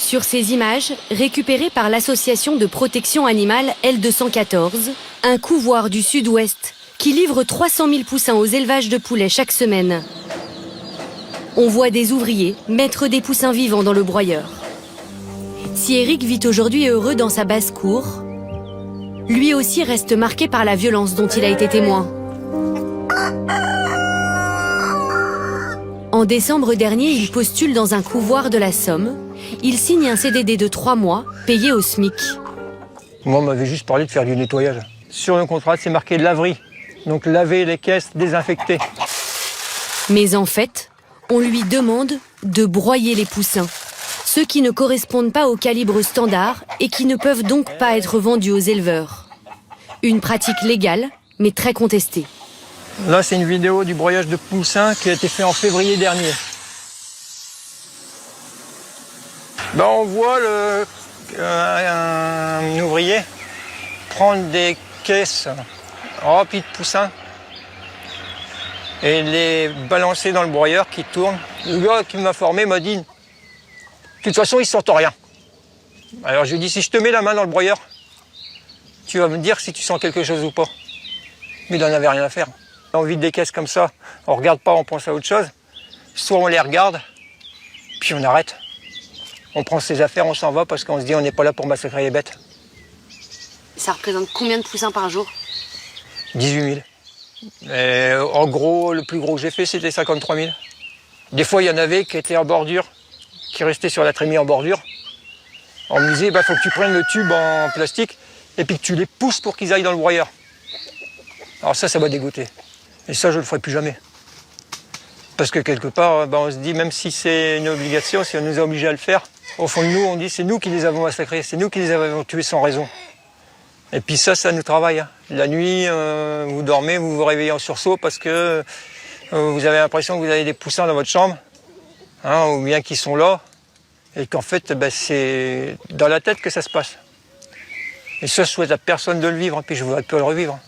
Sur ces images, récupérées par l'association de protection animale L214, un couvoir du sud-ouest qui livre 300 000 poussins aux élevages de poulets chaque semaine. On voit des ouvriers mettre des poussins vivants dans le broyeur. Si Eric vit aujourd'hui heureux dans sa basse-cour, lui aussi reste marqué par la violence dont il a été témoin. En décembre dernier, il postule dans un couvoir de la Somme. Il signe un CDD de 3 mois, payé au SMIC. Moi, on m'avait juste parlé de faire du nettoyage. Sur le contrat, c'est marqué laverie. Donc laver les caisses, désinfecter. Mais en fait, on lui demande de broyer les poussins. Ceux qui ne correspondent pas au calibre standard et qui ne peuvent donc pas être vendus aux éleveurs. Une pratique légale, mais très contestée. Là, c'est une vidéo du broyage de poussins qui a été fait en février dernier. Ben, on voit un ouvrier prendre des caisses remplies de poussins et les balancer dans le broyeur qui tourne. Le gars qui m'a formé m'a dit, de toute façon, ils sentent rien. Alors je lui ai dit, si je te mets la main dans le broyeur, tu vas me dire si tu sens quelque chose ou pas. Mais il n'en avait rien à faire. On vide des caisses comme ça, on regarde pas, on pense à autre chose. Soit on les regarde, puis on arrête. On prend ses affaires, on s'en va parce qu'on se dit on n'est pas là pour massacrer les bêtes. Ça représente combien de poussins par jour? 18 000. Et en gros, le plus gros que j'ai fait, c'était 53 000. Des fois, il y en avait qui étaient en bordure, qui restaient sur la trémie en bordure. On me disait, faut que tu prennes le tube en plastique et puis que tu les pousses pour qu'ils aillent dans le broyeur. Alors ça m'a dégoûté. Et ça, je ne le ferai plus jamais. Parce que quelque part, on se dit, même si c'est une obligation, si on nous est obligé à le faire, au fond de nous, on dit, c'est nous qui les avons massacrés, c'est nous qui les avons tués sans raison. Et puis ça nous travaille. Hein. La nuit, vous dormez, vous vous réveillez en sursaut parce que vous avez l'impression que vous avez des poussins dans votre chambre, hein, ou bien qu'ils sont là, et qu'en fait, c'est dans la tête que ça se passe. Et ça, je souhaite à personne de le vivre, et puis je ne voudrais pas le revivre.